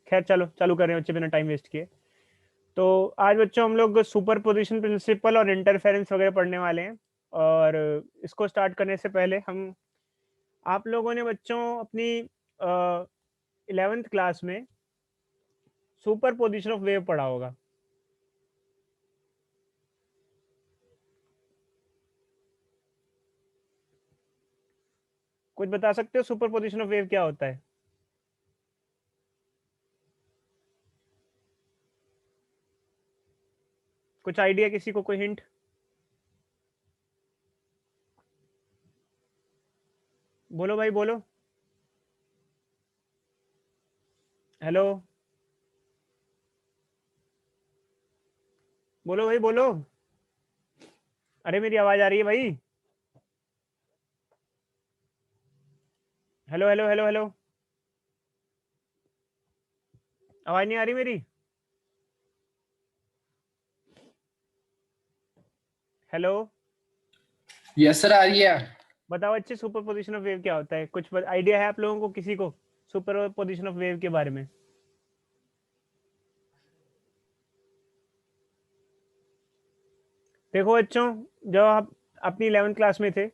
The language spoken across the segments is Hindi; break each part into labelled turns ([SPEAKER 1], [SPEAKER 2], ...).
[SPEAKER 1] खैर चलो चालू कर रहे हैं बच्चे बिना टाइम वेस्ट किए। तो आज बच्चों हम लोग सुपर पोजिशन प्रिंसिपल और इंटरफेरेंस वगैरह पढ़ने वाले हैं। और इसको स्टार्ट करने से पहले हम आप लोगों ने बच्चों अपनी 11th क्लास में सुपर पोजिशन ऑफ वेव पढ़ा होगा। कुछ बता सकते हो सुपर पोजिशन ऑफ वेव क्या होता है? कुछ आइडिया किसी को, कोई हिंट? बोलो भाई बोलो। हेलो बोलो भाई बोलो। अरे मेरी आवाज आ रही है भाई? हेलो हेलो हेलो हेलो, आवाज नहीं आ रही मेरी? हेलो
[SPEAKER 2] यस सर, आ रही है।
[SPEAKER 1] बताओ अच्छे, सुपर पोजिशन ऑफ वेव क्या होता है? कुछ आइडिया है आप लोगों को, किसी को सुपर पोजिशन ऑफ वेव के बारे में? देखो बच्चों, जब आप अपनी 11th क्लास में थे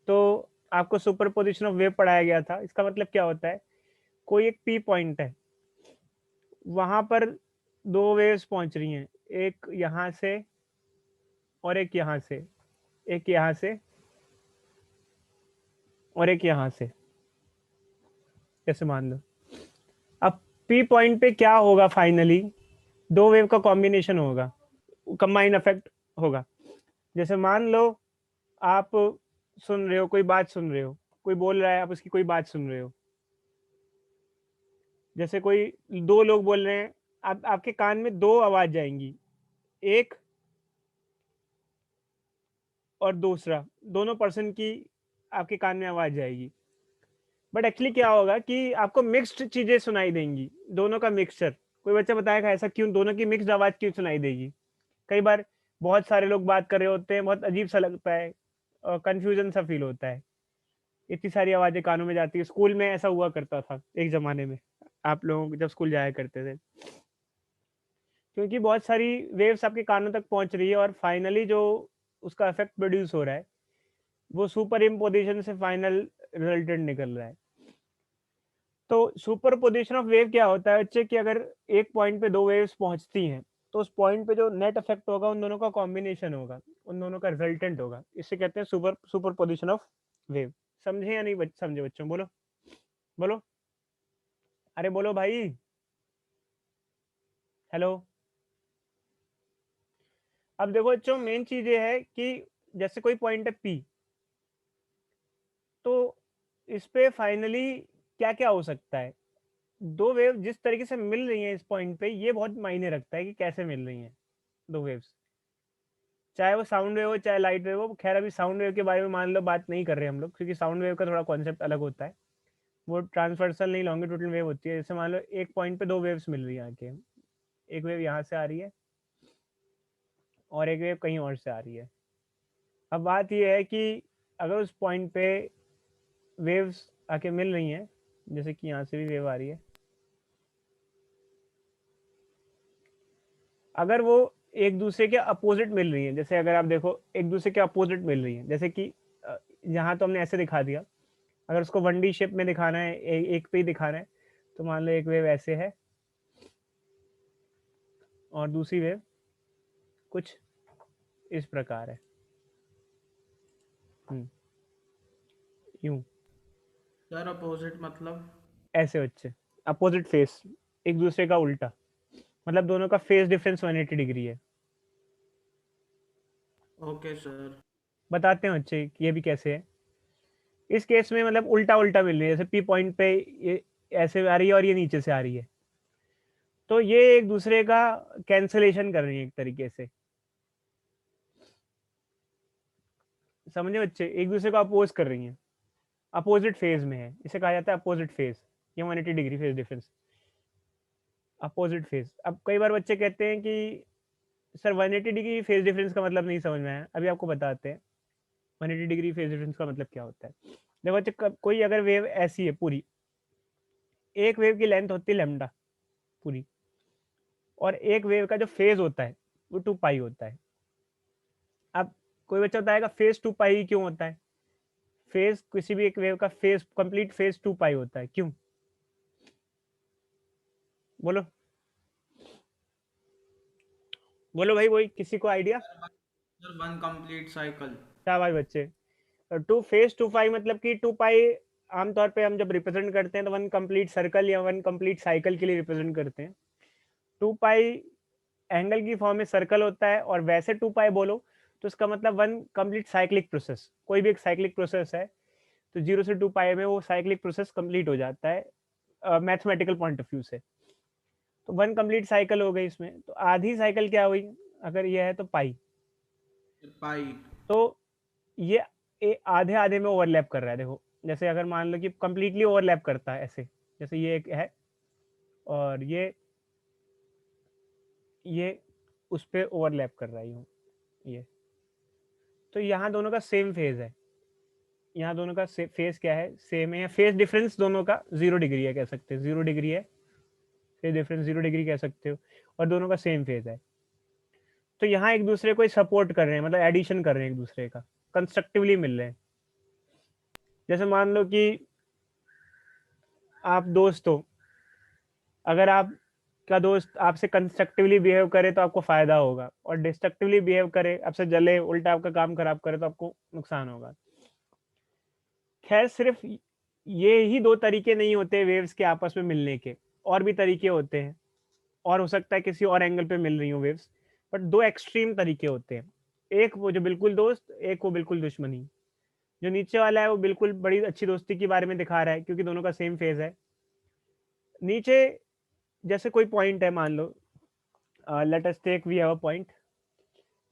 [SPEAKER 1] तो आपको सुपर पोजिशन ऑफ वेव पढ़ाया गया था। इसका मतलब क्या होता है, कोई एक पी पॉइंट है, वहां पर दो वेव्स पहुंच रही हैं, एक यहां से और एक यहां से, एक यहां से और एक यहां से, जैसे मान लो। अब पी पॉइंट पे क्या होगा, फाइनली दो वेव का कॉम्बिनेशन होगा, कंबाइन इफेक्ट होगा। जैसे मान लो आप सुन रहे हो, कोई बात सुन रहे हो, कोई बोल रहा है, आप उसकी कोई बात सुन रहे हो। जैसे कोई दो लोग बोल रहे हैं, आप आपके कान में दो आवाज जाएंगी, एक और दूसरा, दोनों पर्सन की आपके कान में आवाज जाएगी। बट एक्चुअली क्या होगा कि आपको मिक्स्ड चीजें सुनाई देंगी, दोनों का मिक्सचर। कोई बच्चा बताएगा ऐसा क्यों, दोनों की मिक्स्ड आवाज क्यों सुनाई देगी? कई बार बहुत सारे लोग बात कर रहे होते हैं, बहुत अजीब सा लगता है, कंफ्यूजन सा फील होता है, इतनी सारी आवाजें कानों में जाती है। स्कूल में ऐसा हुआ करता था एक जमाने में, आप लोग जब स्कूल जाया करते थे, क्योंकि बहुत सारी वेव्स आपके कानों तक पहुंच रही है और फाइनली जो उसका इफेक्ट प्रोड्यूस हो रहा है वो सुपर इम्पोजिशन से फाइनल रिजल्टेंट निकल रहा है। तो सुपर पोजिशन ऑफ वेव क्या होता है बच्चे, कि अगर एक पॉइंट पे दो वेव्स पहुंचती हैं तो उस पॉइंट पे जो नेट इफेक्ट होगा उन दोनों का कॉम्बिनेशन होगा, उन दोनों का रिजल्टेंट होगा। इसे कहते हैं सुपर पोजिशन ऑफ वेव। समझे या नहीं समझे बच्चों? बोलो बोलो, अरे बोलो भाई। हेलो। अब देखो बच्चों, मेन चीज ये है कि जैसे कोई पॉइंट है पी, तो इस पे फाइनली क्या क्या हो सकता है। दो वेव जिस तरीके से मिल रही हैं इस पॉइंट पे, ये बहुत मायने रखता है कि कैसे मिल रही हैं दो वेव्स, चाहे वो साउंड वेव हो चाहे लाइट वेव हो। खैर अभी साउंड वेव के बारे में मान लो बात नहीं कर रहे हम लोग, क्योंकि साउंड वेव का थोड़ा कॉन्सेप्ट अलग होता है। वो ट्रांसवर्सल नहीं, लॉन्गिट्यूडनल वेव होती है। जैसे मान लो एक पॉइंट पे दो वेव्स मिल रही है आके, एक वेव यहाँ से आ रही है और एक वेव कहीं और से आ रही है। अब बात यह है कि अगर उस पॉइंट पे वेव्स आके मिल रही हैं, जैसे कि यहाँ से भी वेव आ रही है, अगर वो एक दूसरे के अपोजिट मिल रही है, जैसे अगर आप देखो एक दूसरे के अपोजिट मिल रही है, जैसे कि यहाँ तो हमने ऐसे दिखा दिया, अगर उसको 1D शेप में दिखाना है, एक पे ही दिखाना है, तो मान लो एक वेव ऐसे है और दूसरी वेव कुछ इस प्रकार है, यूं,
[SPEAKER 3] सर अपोजिट मतलब?
[SPEAKER 1] ऐसे बच्चे अपोजिट फेस, एक दूसरे का उल्टा, मतलब दोनों का फेस डिफरेंस 180 डिग्री है।
[SPEAKER 3] Okay sir.
[SPEAKER 1] बताते हैं बच्चे कि ये भी कैसे है। इस केस में मतलब उल्टा उल्टा मिल रही है, जैसे पी पॉइंट पे ये ऐसे आ रही है और ये नीचे से आ रही है, तो ये एक दूसरे का कैंसलेशन कर रही है एक तरीके से। समझे बच्चे, एक दूसरे को अपोज कर रही हैं, अपोजिट फेज में है, इसे कहा जाता है अपोजिट फेज, ये 180 degree phase difference, opposite phase. अब कई बार बच्चे कहते हैं कि सर 180 डिग्री फेज डिफरेंस का मतलब नहीं समझ में आया, अभी आपको बताते हैं 180 डिग्री फेज डिफरेंस का मतलब क्या होता है। देखो बच्चे, कोई अगर वेव ऐसी है पूरी, एक वेव की लेंथ होती है लेमडा, पूरी, और एक वेव का जो फेज होता है वो 2 पाई होता है। अब कोई बच्चा बताएगा फेज 2 पाई क्यों होता है? फेज किसी भी एक वेव का फेज, कंप्लीट फेज 2 पाई होता है, क्यों? बोलो बोलो भाई, वही किसी को idea?
[SPEAKER 3] Sir one complete cycle.
[SPEAKER 1] क्या भाई बच्चे, टू फेज 2 पाई मतलब कि 2 पाई आमतौर पे हम जब रिप्रेजेंट करते हैं तो वन कंप्लीट सर्कल या वन कंप्लीट साइकिल के लिए रिप्रेजेंट करते हैं। 2 पाई एंगल की फॉर्म में सर्कल होता है, और वैसे 2 पाई बोलो तो इसका मतलब वन कंप्लीट साइक्लिक प्रोसेस, कोई भी एक साइक्लिक प्रोसेस है तो 0 से 2 पाई में वो साइक्लिक प्रोसेस कंप्लीट हो जाता है मैथमेटिकल पॉइंट ऑफ व्यू से। तो वन कंप्लीट साइकिल हो गई इसमें, तो आधी साइकिल क्या हुई अगर ये है तो पाई,
[SPEAKER 3] पाई।
[SPEAKER 1] तो ये आधे आधे में ओवरलैप कर रहा है। देखो जैसे अगर मान लो कि कंप्लीटली ओवरलैप करता है ऐसे, जैसे ये एक है और ये उस पर ओवरलैप कर रहा है यूं, ये तो यहाँ दोनों का सेम फेज है, यहाँ दोनों का फेज क्या है, सेम है, या फेज डिफरेंस दोनों का 0 डिग्री है, कह सकते हैं 0 डिग्री है, फेज डिफरेंस 0 डिग्री कह सकते हो, और दोनों का सेम फेज है। तो यहाँ एक दूसरे को सपोर्ट कर रहे हैं, मतलब एडिशन कर रहे हैं एक दूसरे का, कंस्ट्रक्टिवली मिल रहे हैं। जैसे मान लो कि आप दोस्त हो, अगर आप का दोस्त आपसे कंस्ट्रक्टिवली बिहेव करे तो आपको फायदा होगा, और डिस्ट्रक्टिवली बिहेव करे, आपसे जले, उल्टा आपका काम खराब करे तो आपको नुकसान होगा। खैर सिर्फ ये ही 2 तरीके नहीं होते वेव्स के आपस में मिलने के, और भी तरीके होते हैं, और हो सकता है किसी और एंगल पे मिल रही हो वेव्स, बट 2 एक्सट्रीम तरीके होते हैं, एक वो जो बिल्कुल दोस्त, एक वो बिल्कुल दुश्मनी। जो नीचे वाला है वो बिल्कुल बड़ी अच्छी दोस्ती के बारे में दिखा रहा है क्योंकि दोनों का सेम फेज है। नीचे जैसे कोई पॉइंट है, मान लो let us take we have a point,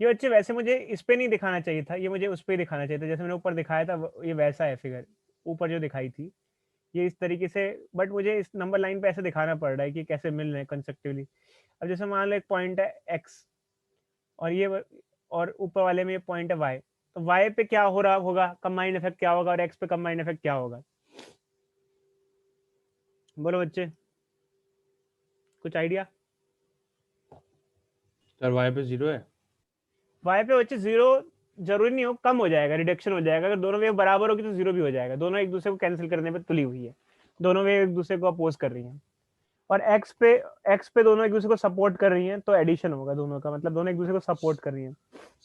[SPEAKER 1] ये बच्चे वैसे मुझे इस पे नहीं दिखाना चाहिए था, ये मुझे उस पे दिखाना चाहिए था, जैसे मैंने ऊपर दिखाया था ये वैसा है फिगर, ऊपर जो दिखाई थी ये इस तरीके से, बट मुझे इस नंबर लाइन पे ऐसे दिखाना पड़ रहा है कि कैसे मिल रहे हैं कंस्ट्रक्टिवली। अब जैसे मान लो एक पॉइंट है एक्स, और और ऊपर वाले में ये पॉइंट है वाई, तो वाई पे क्या हो रहा होगा, कंबाइंड इफेक्ट क्या होगा, और एक्स पे कंबाइंड इफेक्ट क्या होगा? बोलो बच्चे, कुछ आइडिया?
[SPEAKER 4] सर वाई पे 0 है।
[SPEAKER 1] वाई पे बच्चे 0 जरूरी नहीं हो, कम हो जाएगा, रिडक्शन हो जाएगा, अगर दोनों वेव बराबर होगी तो 0 भी हो जाएगा, दोनों एक दूसरे को कैंसिल करने पे तुली हुई है, दोनों वेव एक दूसरे को अपोज कर रही हैं, और एक्स पे दोनों एक दूसरे को सपोर्ट कर रही हैं, तो एडिशन होगा दोनों का, मतलब दोनों एक दूसरे को सपोर्ट कर रही हैं,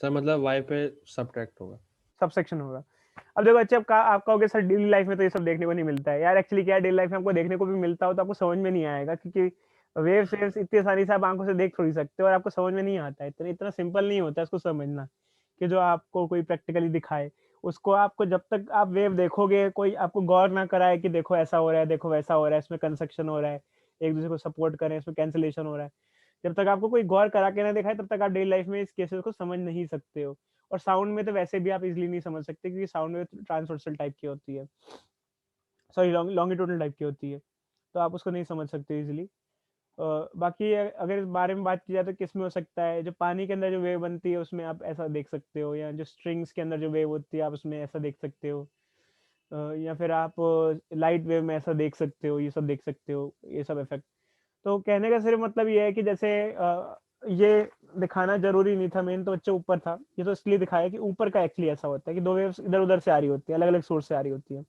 [SPEAKER 4] सर मतलब वाई पे सब्ट्रैक्ट होगा।
[SPEAKER 1] सबसेक्शन होगा। अब देखो बच्चे, आप कहोगे सर डेली लाइफ में तो ये सब देखने को नहीं मिलता है, यार एक्चुअली क्या है, डेली लाइफ में आपको देखने को भी मिलता हो तो आपको समझ में नहीं आएगा, क्योंकि वेव्स इतनी आसानी से आप आंखों से देख थोड़ी सकते हो, और आपको समझ में नहीं आता है, इतना इतना सिंपल नहीं होता है इसको समझना, कि जो आपको कोई प्रैक्टिकली दिखाए उसको, आपको जब तक आप वेव देखोगे, कोई आपको गौर ना कराए कि देखो ऐसा हो रहा है, देखो वैसा हो रहा है, इसमें कंस्ट्रक्शन हो रहा है, एक दूसरे को सपोर्ट करें, इसमें कैंसिलेशन हो रहा है, जब तक आपको कोई गौर करा के ना दिखाए तब तक आप डेली लाइफ में इस केसेस को समझ नहीं सकते हो। और साउंड में तो वैसे भी आप इजीली नहीं समझ सकते, क्योंकि साउंड में ट्रांसवर्सल टाइप की होती है, सॉरी लॉन्गिट्यूडनल टाइप की होती है, तो आप उसको नहीं समझ सकते इजीली। बाकी अगर इस बारे में बात की जाए तो किस में हो सकता है, जो पानी के अंदर जो वेव बनती है उसमें आप ऐसा देख सकते हो, या जो स्ट्रिंग्स के अंदर जो वेव होती है आप उसमें ऐसा देख सकते हो, या फिर आप लाइट वेव में ऐसा देख सकते हो, ये सब देख सकते हो, ये सब इफेक्ट। तो कहने का सिर्फ मतलब ये है कि जैसे ये दिखाना जरूरी नहीं था, मेन तो बच्चे ऊपर था, ये तो इसलिए दिखाया कि ऊपर का एक्चुअली ऐसा होता है कि 2 वेव्स इधर उधर से आ रही होती है, अलग अलग सोर्स से आ रही होती है।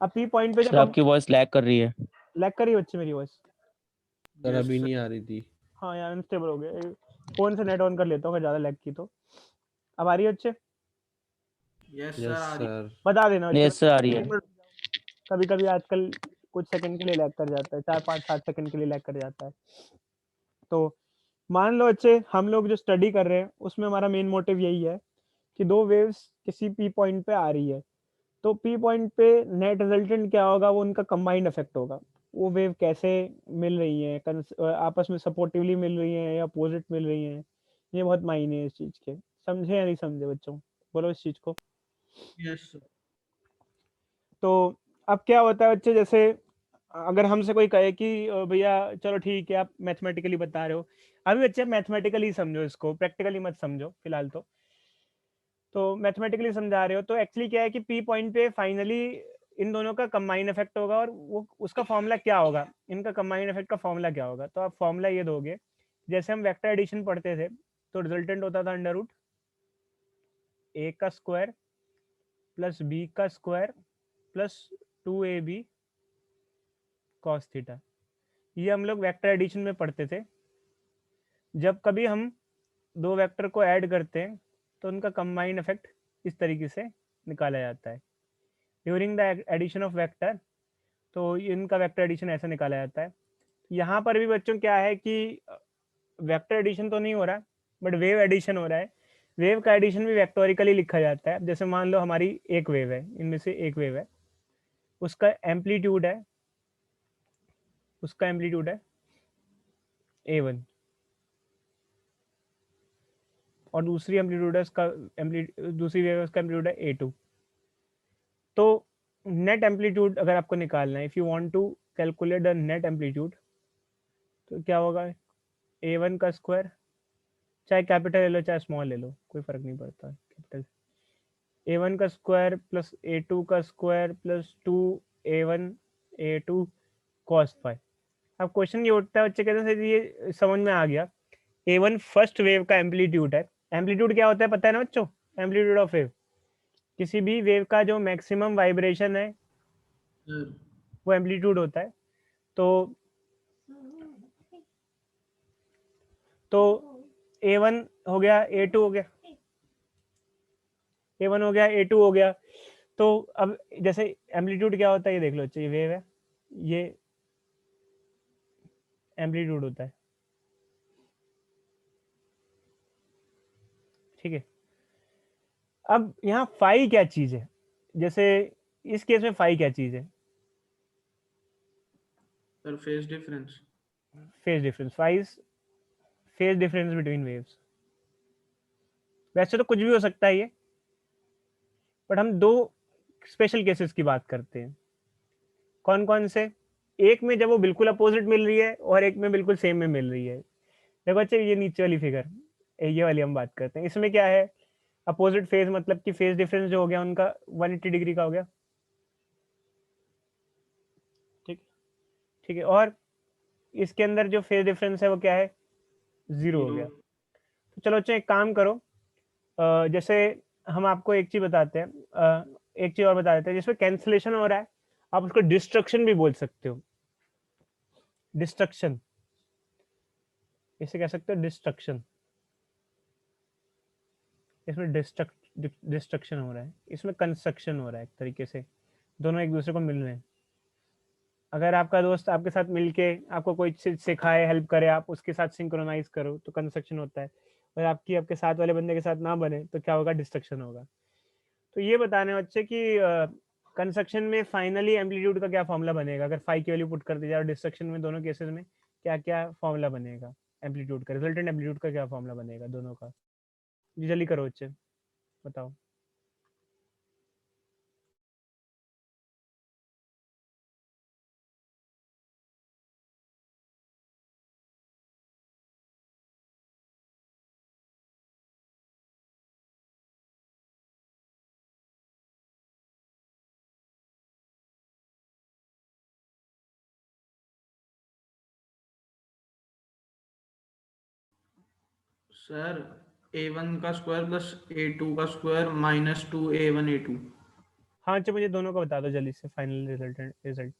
[SPEAKER 1] अब पी पॉइंट पे
[SPEAKER 5] सर
[SPEAKER 1] जब हम
[SPEAKER 5] आपकी वॉइस लैग कर रही है।
[SPEAKER 1] लैग करी बच्चे मेरी वॉइस?
[SPEAKER 4] सर
[SPEAKER 3] यस
[SPEAKER 4] अभी
[SPEAKER 3] सर।
[SPEAKER 4] नहीं आ रही थी।
[SPEAKER 1] हाँ यार अनस्टेबल हो गया, फोन से नेट ऑन कर लेता हूँ अगर ज्यादा लैग की तो। अब आ रही है बच्चे?
[SPEAKER 3] यस
[SPEAKER 4] यस
[SPEAKER 3] सर आ रही।
[SPEAKER 4] सर।
[SPEAKER 1] बता देना बच्चे,
[SPEAKER 5] यस सर आ रही है।
[SPEAKER 1] कभी कभी आजकल कुछ सेकंड के लिए लैग कर जाता है, 4 5 7 सेकंड के लिए लैग कर जाता है। तो मान लो बच्चे, हम लोग जो स्टडी कर रहे हैं उसमें हमारा मेन मोटिव यही है कि 2 वेव्स किसी पी पॉइंट पे आ रही है, तो पी पॉइंट पे नेट रिजल्टेंट क्या होगा, वो उनका कंबाइंड इफेक्ट होगा, वो वेव कैसे मिल रही है, आपस में सपोर्टिवली मिल रही है या अपोजिट मिल रही है, ये बहुत मायने है इस चीज के, समझे या नहीं समझे बच्चों? बोलो इस चीज को।
[SPEAKER 3] Yes sir.
[SPEAKER 1] तो अब क्या होता है बच्चे, जैसे अगर हमसे कोई कहे कि भैया चलो ठीक है आप मैथमेटिकली बता रहे हो, अभी बच्चे मैथमेटिकली समझो इसको, प्रैक्टिकली मत समझो फिलहाल तो मैथमेटिकली समझा रहे हो, तो एक्चुअली क्या है कि पी पॉइंट पे फाइनली इन दोनों का कंबाइन इफेक्ट होगा और वो उसका फॉर्मूला क्या होगा, इनका कंबाइन इफेक्ट का फॉर्मूला क्या होगा। तो आप फॉर्मूला ये दोगे, जैसे हम वेक्टर एडिशन पढ़ते थे तो रिजल्टेंट होता था अंडर रूट ए का स्क्वायर प्लस बी का square plus 2ab cos theta. ये हम लोग वेक्टर एडिशन में पढ़ते थे। जब कभी हम दो वेक्टर को ऐड करते हैं तो उनका कंबाइन इफेक्ट इस तरीके से निकाला जाता है during the addition of vector. तो इनका वेक्टर एडिशन ऐसा निकाला जाता है। यहाँ पर भी बच्चों क्या है कि वेक्टर एडिशन तो नहीं हो रहा बट वेव एडिशन हो रहा है। वेव का एडिशन भी वेक्टोरिकली लिखा जाता है। जैसे मान लो हमारी एक वेव है, इनमें से एक वेव है, उसका एम्पलीट्यूड है a1 और दूसरी एम्पलीट्यूड है उसका दूसरी वेव है उसका एम्पलीट्यूड है a2। तो नेट एम्पलीट्यूड अगर आपको निकालना है, if you want to calculate the net amplitude, तो क्या होगा, a1 का स्क्वायर, चाहे कैपिटल ले लो चाहे स्मॉल ले लो कोई फर्क नहीं पड़ता, कैपिटल a1 का स्क्वायर प्लस a2 का square plus 2a1 a2 cos phi. अब क्वेश्चन ये उठता है, बच्चे कहते हैं ये समझ में आ गया, a1 फर्स्ट वेव का एम्पलीट्यूड है। एम्पलीट्यूड क्या होता है पता है ना बच्चों, एम्पलीट्यूड ऑफ वेव, किसी भी वेव का जो मैक्सिमम वाइब्रेशन है
[SPEAKER 3] Sir,
[SPEAKER 1] वो एम्पलीट्यूड होता है। तो a1 हो गया, a2 हो गया, a1 हो गया, a2 हो गया। तो अब जैसे एम्पलीट्यूड क्या होता है ये देख लो, ये वेव है, ये एम्पलीट्यूड होता है, ठीक है। अब यहाँ फाई क्या चीज है, जैसे इस केस में फाई क्या चीज है,
[SPEAKER 3] sir, phase difference.
[SPEAKER 1] Phase difference, phi is phase difference between waves. वैसे तो कुछ भी हो सकता है ये, बट हम दो स्पेशल केसेस की बात करते हैं। कौन कौन से, एक में जब वो बिल्कुल अपोजिट मिल रही है और एक में बिल्कुल सेम में मिल रही है। देखो बच्चे ये नीचे वाली फिगर, ये वाली हम बात करते हैं, इसमें क्या है, अपोजिट फेज मतलब कि फेज डिफरेंस जो हो गया उनका 180 डिग्री का हो गया, ठीक, ठीक है। और इसके अंदर जो फेज डिफरेंस है वो क्या है, 0 हो गया।
[SPEAKER 3] Zero.
[SPEAKER 1] तो चलो अच्छा एक काम करो, जैसे हम आपको एक चीज बताते हैं, एक चीज और बता देते हैं जिसमें कैंसिलेशन हो रहा है, आप उसको डिस्ट्रक्शन भी बोल सकते हो, डिस्ट्रक्शन, इसे कह सकते हो डिस्ट्रक्शन। इसमें डिस्ट्रक्शन हो रहा है, इसमें कंस्ट्रक्शन हो रहा है, एक तरीके से दोनों एक दूसरे को मिल रहे हैं। अगर आपका दोस्त आपके साथ मिलके आपको कोई चीज सिखाए, हेल्प करे, आप उसके साथ सिंक्रोनाइज करो तो कंस्ट्रक्शन होता है, और आपकी आपके साथ वाले बंदे के साथ ना बने तो क्या होगा, डिस्ट्रक्शन होगा। तो ये बताने बच्चे कि कंस्ट्रक्शन में फाइनली एम्पलीट्यूड का क्या फॉर्मूला बनेगा, अगर फाई की वैल्यू पुट कर दी जाए, और डिस्ट्रक्शन में दोनों केसेस में क्या क्या फॉर्मूला बनेगा एम्पलीट्यूड का, रिजल्टेंट एम्पलीट्यूड का क्या फॉर्मूला बनेगा दोनों का। जी जल्दी करो बच्चे, बताओ।
[SPEAKER 3] Sir, a1 का स्क्वायर प्लस a2 का स्क्वायर माइनस 2a1 a2।
[SPEAKER 1] हाँ अच्छा मुझे दोनों का बता दो जल्दी से, फाइनल रिजल्ट।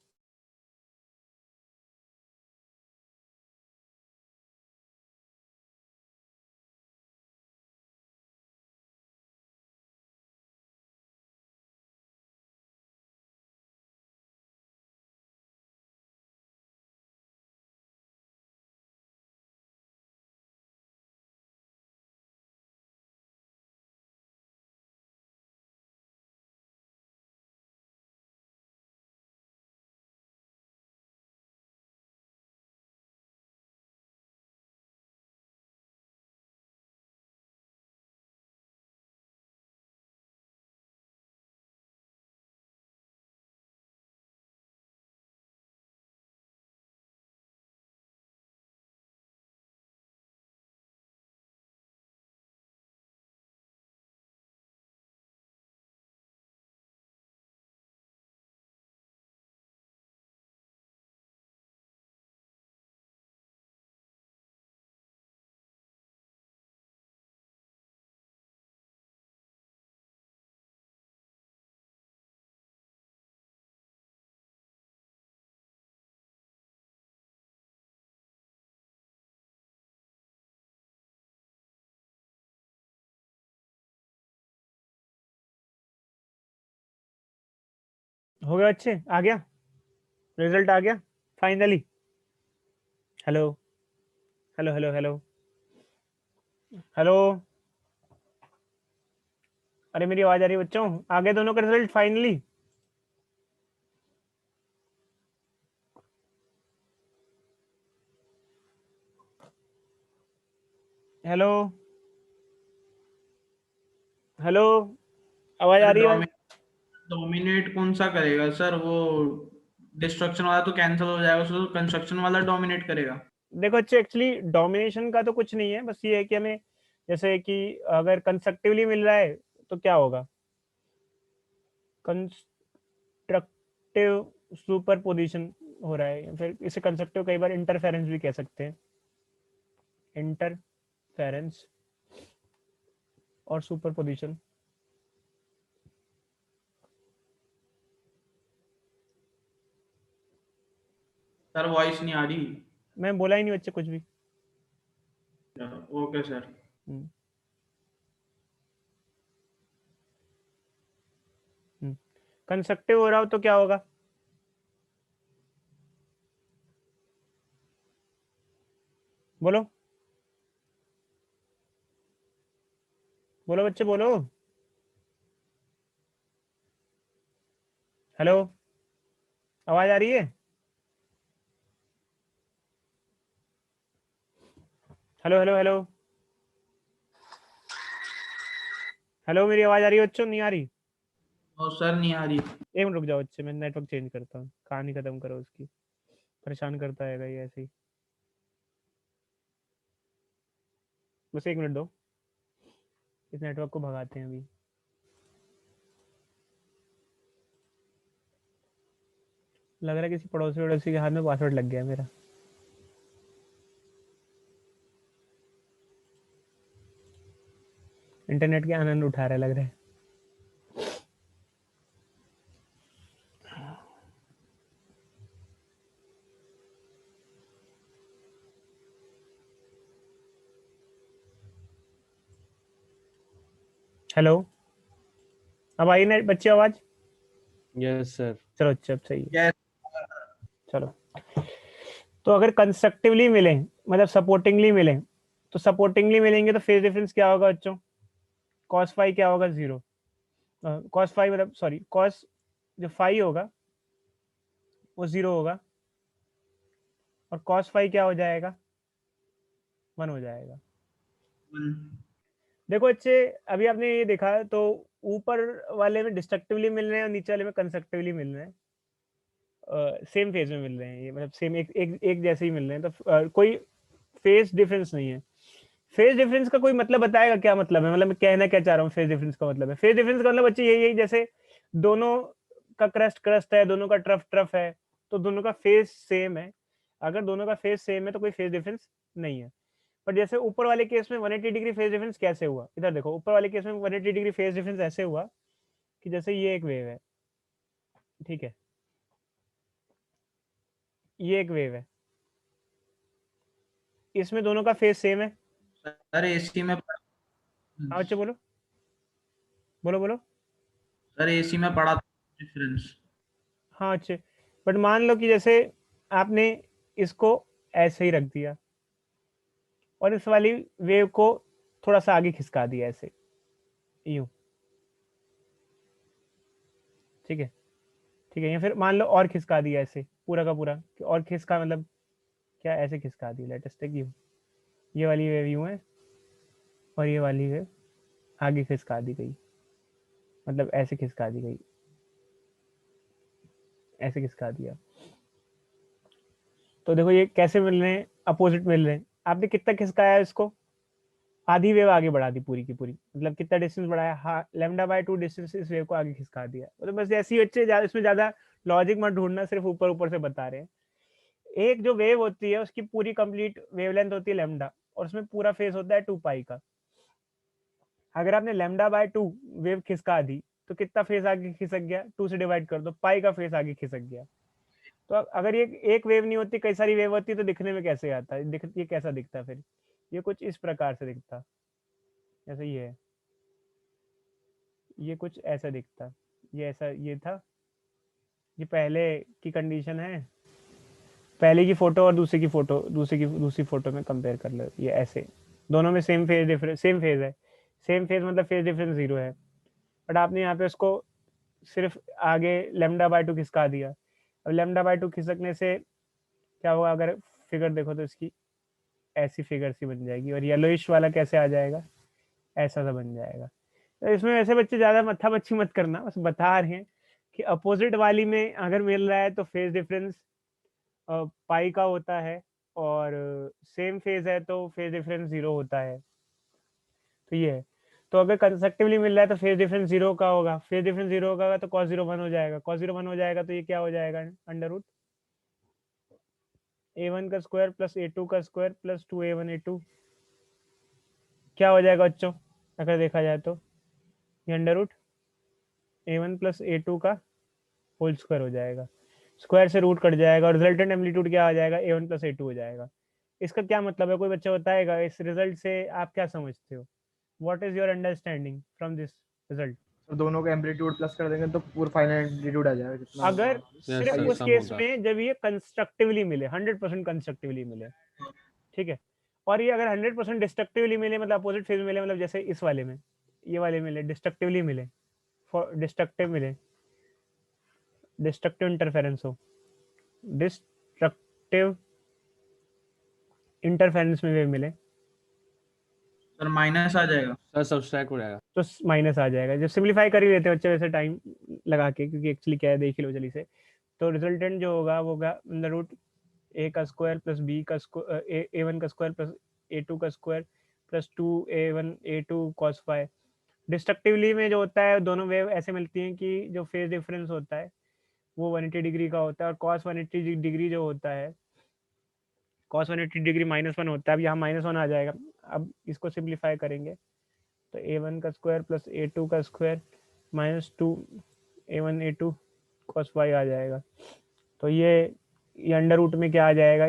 [SPEAKER 1] हो गया बच्चे, आ गया रिजल्ट, आ गया finally. Hello hello hello hello hello, अरे मेरी आवाज आ रही है बच्चों? आ गया दोनों का रिजल्ट फाइनली? हेलो हेलो, आवाज आ
[SPEAKER 3] सर
[SPEAKER 1] रही है?
[SPEAKER 3] डोमिनेट कौन सा करेगा सर? वो डिस्ट्रक्शन वाला तो कैंसिल हो जाएगा, तो कंस्ट्रक्शन वाला डोमिनेट करेगा।
[SPEAKER 1] देखो अच्छे, एक्चुअली डोमिनेशन का तो कुछ नहीं है, बस ये है कि हमें जैसे कि अगर कंस्ट्रक्टिवली मिल रहा है तो क्या होगा, कंस्ट्रक्टिव सुपर पोजिशन हो रहा है, फिर इसे कंस्ट्रक्टिव कई बार इंटरफेरेंस भी कह सकते हैं, इंटरफेरेंस और सुपर पोजिशन।
[SPEAKER 3] सर वॉइस नहीं आ रही।
[SPEAKER 1] मैं बोला ही नहीं बच्चे कुछ भी।
[SPEAKER 3] Okay sir.
[SPEAKER 1] कंस्ट्रक्टिव हो रहा हो तो क्या होगा? बोलो बोलो बच्चे बोलो। हेलो, आवाज आ रही है? हेलो हेलो हेलो हेलो, मेरी आवाज आ रही है बच्चों, नहीं आ रही?
[SPEAKER 3] और सर नहीं आ रही।
[SPEAKER 1] एक मिनट रुक जाओ बच्चे, मैं नेटवर्क चेंज करता हूँ, कहानी खत्म करो उसकी, परेशान करता है ये ऐसे ही। बस एक मिनट दो, इस नेटवर्क को भगाते हैं अभी। लग रहा है किसी पड़ोसी वड़ोसी के हाथ में पासवर्ड लग गया है मेरा। इंटरनेट के आनंद उठा रहा है लग रहा है। हेलो, अब आई ना बच्चे आवाज?
[SPEAKER 4] Yes sir.
[SPEAKER 1] चलो अच्छा, अब सही है।
[SPEAKER 3] यस।
[SPEAKER 1] चलो, तो अगर कंस्ट्रक्टिवली मिले मतलब सपोर्टिंगली मिले, तो सपोर्टिंगली मिलेंगे तो फेज डिफरेंस क्या होगा बच्चों? कॉस फाई क्या होगा? जीरो। कॉस फाई मतलब सॉरी कॉस, जो फाई होगा वो जीरो होगा, और कॉस फाई क्या हो जाएगा? वन हो जाएगा। देखो अच्छे, अभी आपने ये देखा तो ऊपर वाले में डिस्ट्रक्टिवली मिल रहे हैं और नीचे वाले में कंस्ट्रक्टिवली मिल रहे हैं, सेम फेज में मिल रहे हैं, ये मतलब सेम एक जैसे ही मिल रहे हैं, तो कोई फेज डिफरेंस नहीं है। फेज डिफरेंस का कोई मतलब बताएगा क्या मतलब है, मतलब मैं कहना क्या चाह रहा हूँ फेज डिफरेंस का मतलब है? फेज डिफरेंस का मतलब बच्चे यही है, जैसे दोनों का क्रस्ट क्रस्ट है, दोनों का ट्रफ ट्रफ है, तो दोनों का फेज सेम है। अगर दोनों का फेज सेम है तो कोई फेज डिफरेंस नहीं है। पर जैसे ऊपर वाले केस में 180 डिग्री फेज डिफरेंस कैसे हुआ, इधर देखो, ऊपर वाले केस में 180 डिग्री फेज डिफरेंस ऐसे हुआ कि जैसे ये एक वेव है, ठीक है, ये एक वेव है, इसमें दोनों का फेज सेम है।
[SPEAKER 3] सर एसी में
[SPEAKER 1] हाँ बच्चे बोलो बोलो बोलो।
[SPEAKER 3] सर एसी में पढ़ा डिफरेंस।
[SPEAKER 1] हाँ अच्छे, बट मान लो कि जैसे आपने इसको ऐसे ही रख दिया और इस वाली वेव को थोड़ा सा आगे खिसका दिया ऐसे, यूं, ठीक है, ठीक है, या फिर मान लो और खिसका दिया ऐसे पूरा का पूरा, और खिसका मतलब क्या, ऐसे खिसका दी, लेट अस टेक यूं, ये वाली वेव यूं है और ये वाली वेव आगे खिसका दी गई, मतलब ऐसे खिसका दी गई, ऐसे खिसका दिया। तो देखो ये कैसे मिल रहे हैं, अपोजिट मिल रहे हैं। आपने कितना खिसकाया इसको, आधी वेव आगे बढ़ा दी पूरी की पूरी, मतलब कितना डिस्टेंस बढ़ाया, हाँ लेमडा बाय 2 डिस्टेंस इस वेव को आगे खिसका दिया। मतलब बस ऐसी बच्चे इसमें ज्यादा लॉजिक मत ढूंढना, सिर्फ ऊपर ऊपर से बता रहे हैं। एक जो वेव होती है उसकी पूरी कंप्लीट वेवलेंथ होती है लेमडा, और उसमें पूरा फेस होता है 2 पाई का। अगर आपने लेमडा बाय 2 वेव खिसका दी तो कितना फेस आगे खिसक गया, 2 से डिवाइड कर दो, पाई का फेस आगे खिसक गया। तो अगर ये एक वेव नहीं होती, कई सारी वेव होती, तो दिखने में कैसे आता है, ये कैसा दिखता फिर, ये कुछ इस प्रकार से दिखता, जैसे ये है, ये कुछ ऐसा दिखता, ये ऐसा, ये था, ये पहले की कंडीशन है, पहले की फोटो और दूसरी की फोटो, दूसरी फोटो में कंपेयर कर लो। ये ऐसे दोनों में same phase difference, same phase है, सेम फेज मतलब फेज डिफरेंस 0 है, बट आपने यहाँ पे उसको सिर्फ आगे λ/2 खिसका दिया। अब λ/2 खिसकने से क्या होगा, अगर फिगर देखो तो इसकी ऐसी फिगर सी बन जाएगी, और येलोइश वाला कैसे आ जाएगा, ऐसा सा बन जाएगा। तो इसमें वैसे बच्चे ज़्यादा मत्था मच्छी मत करना, बस बता रहे हैं कि अपोजिट वाली में अगर मिल रहा है तो फेज डिफरेंस पाई का होता है, और सेम फेज है तो फेज डिफरेंस 0 होता है। तो ये है, तो अगर कंसेक्टिवली मिल रहा है तो फेज डिफरेंस 0 का होगा, फेज डिफरेंस 0 होगा तो cos 0 1 हो जाएगा, cos 0 1 हो जाएगा तो ये क्या हो जाएगा, अंडर रूट a1 का स्क्वायर प्लस a2 का स्क्वायर प्लस 2a1 a2 क्या हो जाएगा बच्चों, अगर देखा जाए तो ये under root a1 plus a2 का होल स्क्वायर हो जाएगा, स्क्वायर से रूट कट जाएगा, और रिजल्टेंट एम्पलीट्यूड क्या आ जाएगा, a1 प्लस a2 हो जाएगा। इसका क्या मतलब है, कोई बच्चा बताएगा इस रिजल्ट से आप क्या समझते हो, what is your understanding from this result?
[SPEAKER 5] तो दोनों का एम्पलीट्यूड प्लस कर देंगे तो पूरा फाइनल एम्पलीट्यूड आ जाएगा जितना
[SPEAKER 1] अगर
[SPEAKER 4] Yes,
[SPEAKER 1] सिर्फ
[SPEAKER 4] sir,
[SPEAKER 1] उस
[SPEAKER 4] सम
[SPEAKER 1] केस
[SPEAKER 4] होगा।
[SPEAKER 1] में जब ये कंस्ट्रक्टिवली मिले, 100% कंस्ट्रक्टिवली मिले, ठीक है, और ये अगर 100% डिस्ट्रक्टिवली मिले, मतलब अपोजिट फेज में मिले, मतलब जैसे इस वाले में, ये वाले मिले डिस्ट्रक्टिवली मिले, डिस्ट्रक्टिव मिले, डिस्ट्रक्टिव इंटरफेरेंस हो, डिस्ट्रक्टिव इंटरफेरेंस में वे मिले
[SPEAKER 3] सर माइनस आ जाएगा।
[SPEAKER 4] सर सब्सट्रैक्ट हो जाएगा।
[SPEAKER 1] तो माइनस आ जाएगा। जब सिंप्लीफाई कर ही लेते हैं बच्चे वैसे टाइम लगा के, क्योंकि एक्चुअली क्या है देख ही लो जल्दी से, तो रिजल्टेंट जो होगा वो होगा अंडर रूट a का स्क्वायर प्लस b का स्क्वायर, a1 का स्क्वायर प्लस a2 का square plus 2a1 a2 cos phi. Destructively में जो होता है दोनों वेव ऐसे मिलती हैं कि जो फेज डिफरेंस होता है वो 180 डिग्री का होता है, और cos 180 डिग्री जो होता है, cos 180 डिग्री -1 होता है। अब यहाँ -1 आ जाएगा। अब इसको सिंप्लीफाई करेंगे तो a1 का स्क्वायर प्लस a2 का square minus 2a1 a2 cos phi आ जाएगा। तो ये अंडर रूट में क्या आ जाएगा,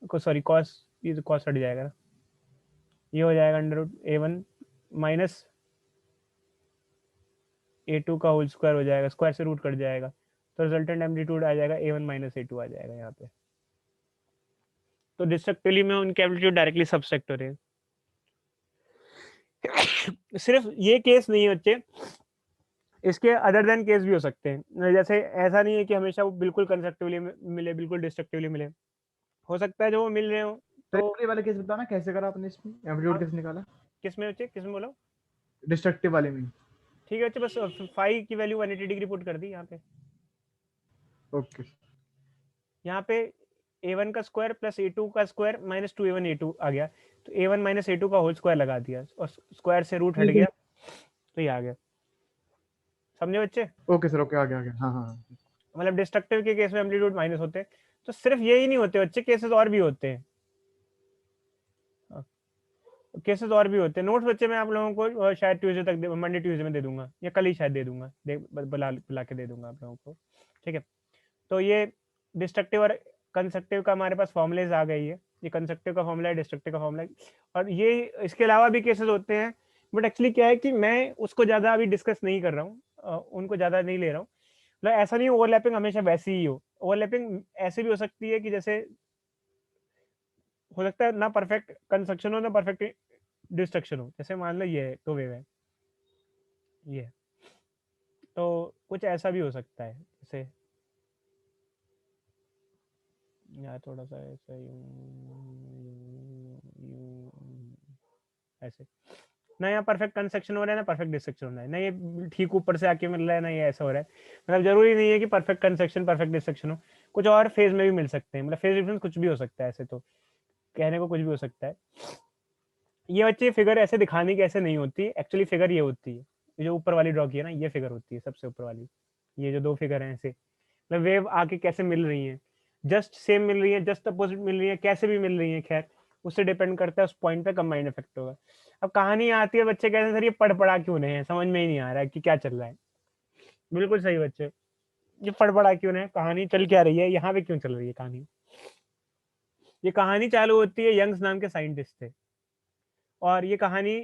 [SPEAKER 1] को सॉरी कॉस, ये तो कॉस हट जाएगा ना, ये हो जाएगा under root a1 minus a2 का होल स्क्वायर हो जाएगा, स्क्वायर से रूट कट जाएगा, तो रिजल्टेंट एम्पलीट्यूड आ जाएगा a1 माइनस a2 आ जाएगा यहाँ पे। तो डिस्ट्रक्टिवली में उनके एम्पलीट्यूड डायरेक्टली सबसेक्ट हो रहे हैं। सिर्फ ये केस नहीं है बच्चे, इसके अदर देन केस भी हो सकते हैं। जैसे ऐसा नहीं है कि हमेशा वो बिल्कुल कंस्ट्रक्टिवली मिले, बिल्कुल डिस्ट्रक्टिवली मिले, हो सकता है जो वो मिल रहे हो। तो
[SPEAKER 5] डिस्ट्रक्टिव वाले केस बताना कैसे करा आपने, इसमें एम्पलीट्यूड कैसे निकाला
[SPEAKER 1] किस में बच्चे, किस में बोलो?
[SPEAKER 5] डिस्ट्रक्टिव वाले में?
[SPEAKER 1] ठीक है बच्चे, बस फाई की वैल्यू 180 डिग्री पुट कर दी यहाँ पे।
[SPEAKER 5] ओके
[SPEAKER 1] यहाँ पे a1 का स्क्वायर प्लस a2 का स्क्वायर माइनस 2a1 a2 आ गया, तो a1 माइनस a2 का होल स्क्वायर लगा दिया और स्क्वायर से रूट हट गया, तो ये आ गया। समझे बच्चे?
[SPEAKER 5] ओके सर, ओके आ गया हाँ हाँ हाँ।
[SPEAKER 1] मतलब डिस्ट्रक्टिव के केस में एम्पलीट्यूड माइनस होते हैं। तो सिर्फ यही नहीं होते बच्चे, केसेस और भी होते हैं, केसेस और भी होते हैं। नोट्स बच्चे मैं आप लोगों को शायद ट्यूसडे तक, मंडे ट्यूसडे में दे दूंगा, या कल ही शायद दे दूंगा, बुला के दे दूंगा आप लोगों को, ठीक है। तो ये डिस्ट्रक्टिव और कंस्ट्रक्टिव का हमारे पास फॉर्मुलेज आ गई है। ये कंस्ट्रक्टिव का फॉर्मूला है, डिस्ट्रक्टिव का फॉर्मूला है, और ये इसके अलावा भी केसेस होते हैं, बट एक्चुअली क्या है कि मैं उसको ज़्यादा अभी डिस्कस नहीं कर रहा हूँ, उनको ज़्यादा नहीं ले रहा हूँ। मतलब ऐसा नहीं ओवरलैपिंग हमेशा वैसी ही हो, ओवरलैपिंग ऐसे भी हो सकती है कि जैसे हो सकता है ना परफेक्ट कंस्ट्रक्शन हो ना परफेक्ट डिस्ट्रक्शन हो। जैसे मान लो ये तो वेव है, ये तो कुछ ऐसा भी हो सकता है, जैसे यार थोड़ा सा ऐसा ऐसे ना, यहाँ परफेक्ट कंस्ट्रक्शन हो रहा है ना परफेक्ट डिस्ट्रक्शन हो रहा है, ना ये ठीक ऊपर से आके मिल रहा है ना ये ऐसा हो रहा है। मतलब जरूरी नहीं है कि परफेक्ट कंस्ट्रक्शन परफेक्ट डिस्ट्रक्शन हो, कुछ और फेज में भी मिल सकते हैं। मतलब फेज डिफरेंस कुछ भी हो सकता है, ऐसे तो कहने को कुछ भी हो सकता है। ये बच्चे फिगर ऐसे दिखाने की ऐसे नहीं होती, एक्चुअली फिगर ये होती है, ये जो ऊपर वाली ड्रॉ की है ना, ये फिगर होती है सबसे ऊपर वाली। ये जो दो फिगर हैं ऐसे, मतलब वेव आके कैसे मिल रही हैं, जस्ट सेम मिल रही है, जस्ट अपोजिट मिल रही है, कैसे भी मिल रही है, खैर उससे डिपेंड करता है, उस पॉइंट पे कंबाइंड इफेक्ट होगा। अब कहानी आती है, बच्चे कहते हैं सर ये पढ़ पढ़ा क्यों नहीं है, समझ में ही नहीं आ रहा है कि क्या चल रहा है। बिल्कुल सही बच्चे, ये पढ़ पढ़ा क्यों नहीं है, कहानी चल क्या रही है, यहाँ पे क्यों चल रही है कहानी। ये कहानी चालू होती है, यंग्स नाम के साइंटिस्ट थे, और ये कहानी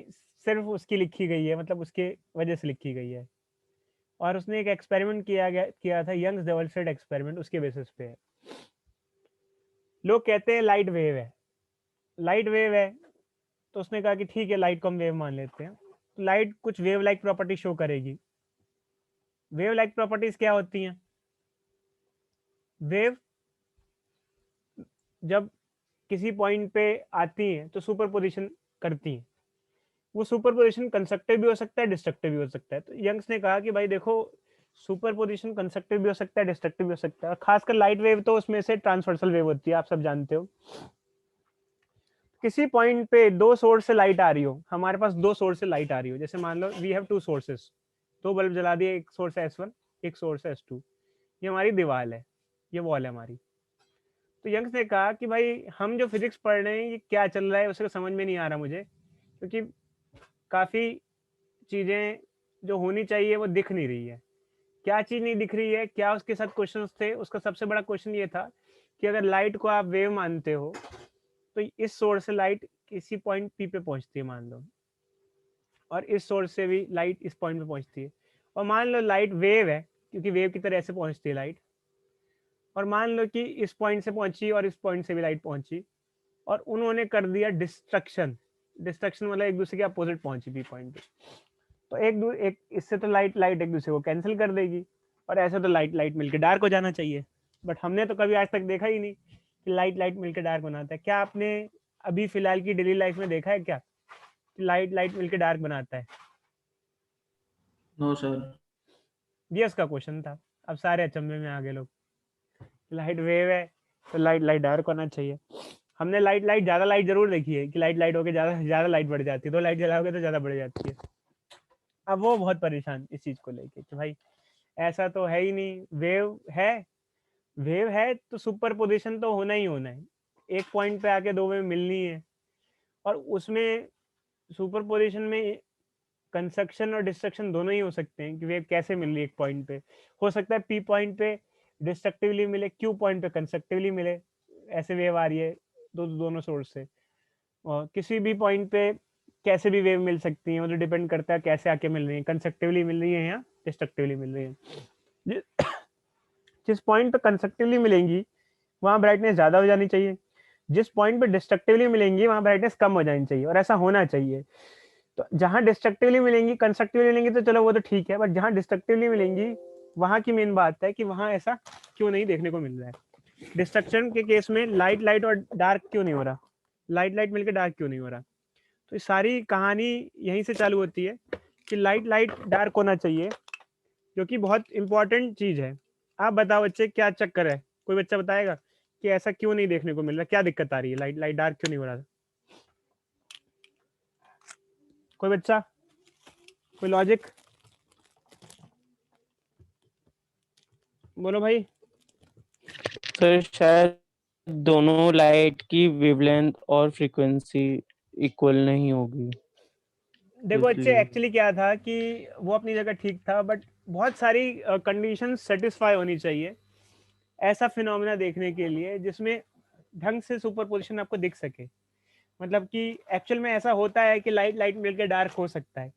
[SPEAKER 1] सिर्फ उसकी लिखी गई है, मतलब उसके वजह से लिखी गई है। और उसने एक एक्सपेरिमेंट किया था, यंग्स डबल स्लिट एक्सपेरिमेंट, उसके बेसिस पे है। लोग कहते हैं लाइट वेव है, लाइट वेव है, तो उसने कहा कि ठीक है लाइट को हम वेव मान लेते हैं। तो लाइट कुछ वेव लाइक प्रॉपर्टी शो करेगी। वेव लाइक प्रॉपर्टीज क्या होती हैं? वेव जब किसी पॉइंट पे आती हैं तो सुपरपोजिशन करती हैं। वो सुपरपोजिशन कंस्ट्रक्टिव भी हो सकता है, डिस्ट्रक्टिव भी हो सकता है। तो यंग्स ने कहा कि भाई देखो, सुपरपोजिशन कंस्ट्रक्टिव भी हो सकता है, डिस्ट्रक्टिव भी हो सकता है, और खासकर लाइट वेव तो उसमें से ट्रांसवर्सल वेव होती है, आप सब जानते हो। किसी पॉइंट पे दो सोर्स से लाइट आ रही हो, हमारे पास दो सोर्स से लाइट आ रही हो, जैसे मान लो वी हैव टू सोर्सेस, दो बल्ब जला दिए, एक सोर्स है S1, एक सोर्स है S2, ये हमारी दीवार है, ये वॉल है हमारी। तो यंग्स ने कहा कि भाई हम जो फिजिक्स पढ़ रहे हैं ये क्या चल रहा है, उसको समझ में नहीं आ रहा मुझे, क्योंकि काफ़ी चीज़ें जो होनी चाहिए वो दिख नहीं रही है। क्या चीज़ नहीं दिख रही है, क्या उसके साथ क्वेश्चंस थे? उसका सबसे बड़ा क्वेश्चन ये था कि अगर लाइट को आप वेव मानते हो तो इस सोर्स से लाइट किसी पॉइंट P पे पहुंचती है मान लो, और इस सोर्स से भी लाइट इस पॉइंट पे पहुंचती है, और मान लो लाइट वेव है क्योंकि वेव की तरह ऐसे पहुंचती है लाइट, और मान लो कि इस पॉइंट से पहुंची और इस पॉइंट से भी लाइट पहुंची, और उन्होंने कर दिया डिस्ट्रक्शन। डिस्ट्रक्शन मतलब एक दूसरे के अपोजिट पहुंची P पॉइंट पे, तो एक इससे तो लाइट एक दूसरे को कैंसिल कर देगी, और ऐसे तो लाइट मिलकर डार्क हो जाना चाहिए। बट हमने तो कभी आज तक देखा ही नहीं कि लाइट मिलकर डार्क बनाता है। क्या आपने अभी फिलहाल की डेली लाइफ में देखा है क्या कि लाइट मिलकर डार्क बनाता है?
[SPEAKER 3] No sir.
[SPEAKER 1] ये उसका क्वेश्चन था। अब सारे अचंभे में आ गए लोग। लाइट वेव है तो लाइट डार्क होना चाहिए। हमने लाइट ज्यादा लाइट जरूर देखी है कि लाइट होके ज्यादा लाइट बढ़ जाती है, तो लाइट जलाओगे तो ज्यादा बढ़ जाती है। अब वो बहुत परेशान इस चीज को लेके कि भाई ऐसा तो है ही नहीं, वेव है तो सुपर पोजिशन तो होना ही होना है, एक पॉइंट पे आके दो वेव मिलनी है, और उसमें सुपर पोजिशन में कंस्ट्रक्शन और डिस्ट्रक्शन दोनों ही हो सकते हैं कि वेव कैसे मिल रही है एक पॉइंट पे। हो सकता है P पॉइंट पे डिस्ट्रक्टिवली मिले, Q पॉइंट पे कंस्ट्रक्टिवली मिले, ऐसे वेव आ रही है दोनों सोर्स से। और किसी भी पॉइंट पे कैसे भी वेव मिल सकती है, मतलब डिपेंड करता है कैसे आके मिल रही है, कंस्ट्रक्टिवली मिल रही है या डिस्ट्रक्टिवली मिल रही है। जिस पॉइंट पे कंस्ट्रक्टिवली मिलेंगी वहां ब्राइटनेस ज्यादा हो जानी चाहिए, जिस पॉइंट पे डिस्ट्रक्टिवली मिलेंगी वहां ब्राइटनेस कम हो जानी चाहिए, और ऐसा होना चाहिए। तो जहां डिस्ट्रक्टिवली मिलेंगी, कंस्ट्रक्टिवली मिलेंगी तो चलो वो तो ठीक है, बट जहां डिस्ट्रक्टिवली मिलेंगी वहां की मेन बात है कि वहां ऐसा क्यों नहीं देखने को मिल रहा है। डिस्ट्रक्शन के केस में लाइट और डार्क क्यों नहीं हो रहा, लाइट मिलकर डार्क क्यों नहीं हो रहा? तो ये सारी कहानी यहीं से चालू होती है कि लाइट डार्क होना चाहिए, जो कि बहुत इंपॉर्टेंट चीज है। आप बताओ बच्चे क्या चक्कर है, कोई बच्चा बताएगा कि ऐसा क्यों नहीं देखने को मिल रहा, क्या दिक्कत आ रही है, लाइट डार्क क्यों नहीं हो रहा? कोई बच्चा, कोई लॉजिक बोलो भाई।
[SPEAKER 4] सर शायद दोनों लाइट की वेवलेंथ और फ्रीक्वेंसी इक्वल नहीं होगी।
[SPEAKER 1] देखो बच्चे,
[SPEAKER 4] इसलिए
[SPEAKER 1] एक्चुअली क्या था कि वो अपनी जगह ठीक था, बट बहुत सारी कंडीशन सेटिस्फाई होनी चाहिए ऐसा फिनोमेना देखने के लिए जिसमें ढंग से सुपरपोजिशन आपको दिख सके। मतलब कि एक्चुअल में ऐसा होता है कि लाइट मिलकर डार्क हो सकता है।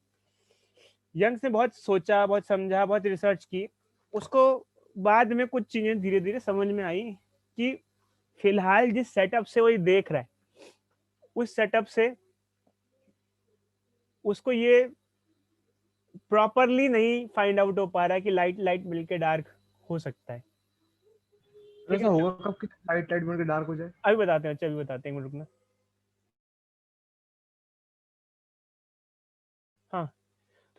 [SPEAKER 1] यंग्स ने बहुत सोचा, बहुत समझा, बहुत रिसर्च की, उसको बाद में कुछ चीजें धीरे धीरे समझ में आई कि फिलहाल जिस सेटअप से वही देख रहा है उस सेटअप से उसको ये प्रॉपरली नहीं फाइंड आउट हो पा रहा है कि लाइट मिलके डार्क हो सकता है। ठीक
[SPEAKER 5] ऐसा
[SPEAKER 1] है,
[SPEAKER 5] होगा कब कि लाइट मिलकर डार्क हो जाए?
[SPEAKER 1] अभी बताते हैं, अच्छा अभी बताते हैं, एक मिनट रुकना। हाँ,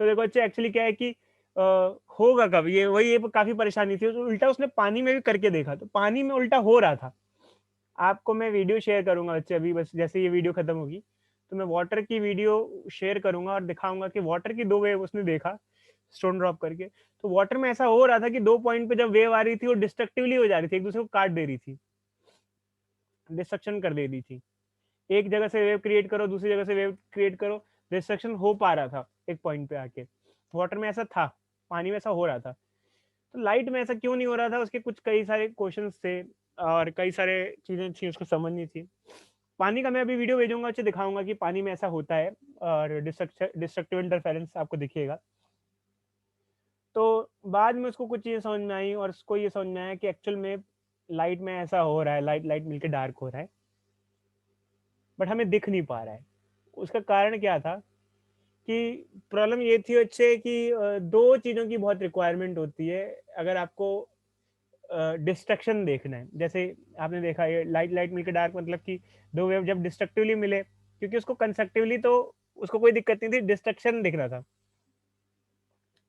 [SPEAKER 1] तो देखो अच्छा, एक्चुअली क्या है कि होगा कब ये काफी परेशानी थी, तो उल्टा उसने पानी में भी करके देखा, तो पानी में उल्टा हो रहा था। आपको मैं वीडियो शेयर करूंगा बच्चे, अभी बस जैसे ये वीडियो खत्म होगी तो मैं वाटर की वीडियो शेयर करूंगा और दिखाऊंगा कि वाटर की दो वेव उसने देखा स्टोन ड्रॉप करके। तो वाटर में ऐसा हो रहा था कि दो पॉइंट पे जब वेव आ रही थी वो डिस्ट्रक्टिवली हो जा रही थी, एक दूसरे को काट दे रही थी, डिस्ट्रक्शन कर दे रही थी। एक जगह से वेव क्रिएट करो, दूसरी जगह से वेव क्रिएट करो, डिस्ट्रक्शन हो पा रहा था एक पॉइंट पे आके। वाटर में ऐसा था, पानी में ऐसा हो रहा था। तो लाइट में ऐसा क्यों नहीं हो रहा था, उसके कुछ कई सारे क्वेश्चंस थे और कई सारे चीजें थी उसको समझनी थी। पानी का मैं अभी वीडियो भेजूंगा, उससे दिखाऊंगा कि पानी में ऐसा होता है और डिस्ट्रक्टिव इंटरफेरेंस आपको दिखेगा। तो बाद में उसको कुछ चीजें समझ में आई और उसको ये समझ में आया कि एक्चुअल में लाइट में ऐसा हो रहा है, लाइट मिलके डार्क हो रहा है, बट हमें दिख नहीं पा रहा है। उसका कारण क्या था कि प्रॉब्लम ये थी बच्चे कि दो चीज़ों की बहुत रिक्वायरमेंट होती है अगर आपको डिस्ट्रक्शन देखना है। जैसे आपने देखा ये लाइट मिलके डार्क, मतलब कि दो वेव जब डिस्ट्रक्टिवली मिले, क्योंकि उसको कंस्ट्रक्टिवली तो उसको कोई दिक्कत नहीं थी, डिस्ट्रक्शन देखना था,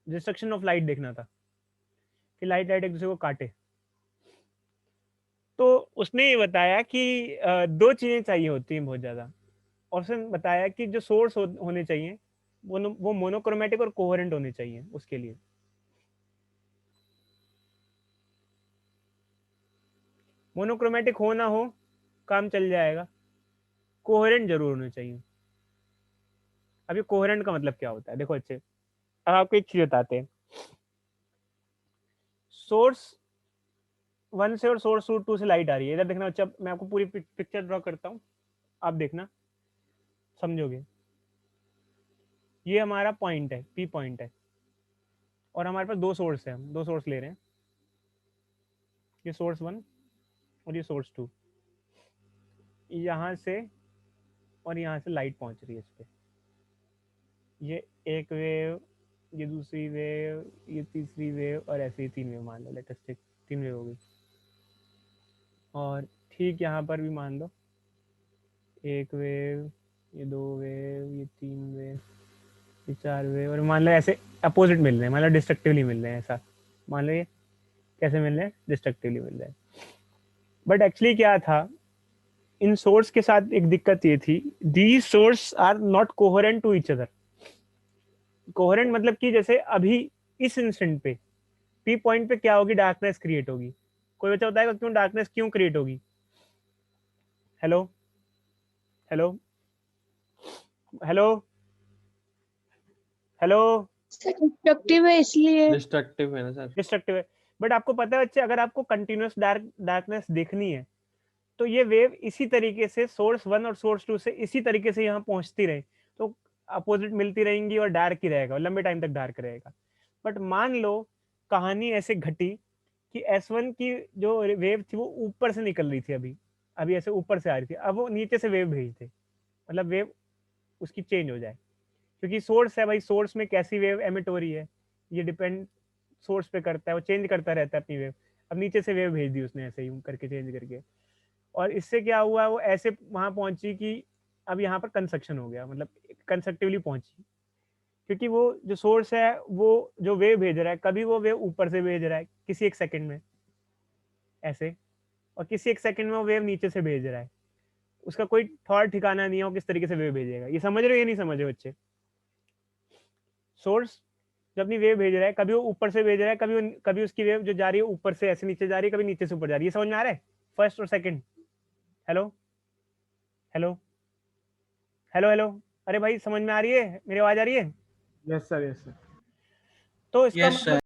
[SPEAKER 1] डिस्ट्रक्शन ऑफ लाइट देखना था कि लाइट एक दूसरे को काटे। तो उसने ये बताया कि दो चीज़ें चाहिए होती हैं बहुत ज़्यादा, और उसने बताया कि जो सोर्स होने चाहिए वो मोनोक्रोमेटिक और कोहेरेंट होने चाहिए। उसके लिए मोनोक्रोमेटिक हो ना हो काम चल जाएगा, कोहेरेंट जरूर होने चाहिए। अभी कोहेरेंट का मतलब क्या होता है देखो अच्छे, अब आपको एक चीज बताते हैं। सोर्स 1 से और सोर्स 2 से लाइट आ रही है। इधर देखना बच्चा, मैं आपको पूरी पिक्चर ड्रॉ करता हूँ, आप देखना समझोगे। ये हमारा पॉइंट है, पी पॉइंट है, और हमारे पास दो सोर्स है, हम दो सोर्स ले रहे हैं, ये सोर्स 1 और ये सोर्स 2। यहाँ से और यहाँ से लाइट पहुँच रही है इस पे, ये एक वेव, ये दूसरी वेव, ये तीसरी वेव, और ऐसे ही 3 वेव मान लो, लेटेस्ट 3 वेव हो गई। और ठीक यहाँ पर भी मान लो 1 वेव, ये 2 वेव, ये 3 वेव, ये 4 वेव, और मान लो ऐसे अपोजिट मिल रहे हैं, मान लो डिस्ट्रक्टिवली मिल रहे हैं। ऐसा मान लो ये कैसे मिल रहे हैं, डिस्ट्रक्टिवली मिल रहे हैं। बट एक्चुअली क्या था, इन सोर्स के साथ एक दिक्कत ये थी, the source are not coherent to each other. Coherent मतलब कि जैसे अभी इस इंस्टेंट पे पी पॉइंट पे क्या होगी, डार्कनेस क्रिएट होगी। कोई बच्चा बताएगा क्यों डार्कनेस क्यों क्रिएट होगी? Hello hello hello hello
[SPEAKER 6] destructive है इसलिए।
[SPEAKER 4] डिस्ट्रक्टिव है ना सर?
[SPEAKER 1] डिस्ट्रक्टिव है। बट आपको पता है बच्चे, अगर आपको कंटिन्यूअस डार्कनेस देखनी है तो ये वेव इसी तरीके से सोर्स 1 और सोर्स 2 से इसी तरीके से यहाँ पहुंचती रहे तो अपोजिट मिलती रहेंगी और डार्क ही रहेगा, लंबे टाइम तक डार्क रहेगा। बट मान लो कहानी ऐसे घटी कि S1 की जो वेव थी वो ऊपर से निकल रही थी, अभी अभी ऐसे ऊपर से आ रही थी, अब वो नीचे से वेव भेजते, मतलब वेव उसकी चेंज हो जाए, क्योंकि सोर्स है भाई, सोर्स में कैसी वेव एमिट हो रही है ये डिपेंड सोर्स पे करता है, वो चेंज करता रहता है अपनी वेव। अब नीचे से वेव भेज दी उसने ऐसे ही करके चेंज करके, और इससे क्या हुआ, वो ऐसे वहां पहुंची कि अब यहाँ पर कंस्ट्रक्शन हो गया, मतलब कंस्ट्रक्टिवली पहुंची, क्योंकि वो जो सोर्स है वो जो वेव भेज रहा है, कभी वो वेव ऊपर से भेज रहा है किसी एक सेकंड में ऐसे, और किसी एक सेकंड में वो वेव नीचे से भेज रहा है, उसका कोई थॉट ठिकाना नहीं है वो किस तरीके से वेव भेजेगा। ये समझ रहे हो या नहीं समझ रहे बच्चे? सोर्स जब अपनी वेव भेज रहा है, कभी वो ऊपर से भेज रहा है, कभी उसकी वेव जो जा रही है ऊपर से ऐसे नीचे जा रही है, कभी नीचे से ऊपर जा रही है। ये समझ में आ रहा है फर्स्ट और second? Hello hello hello hello, अरे भाई समझ में आ रही है, मेरी आवाज आ रही है?
[SPEAKER 5] Yes sir, yes sir.
[SPEAKER 1] तो इसका
[SPEAKER 3] यस सर।
[SPEAKER 1] मतलब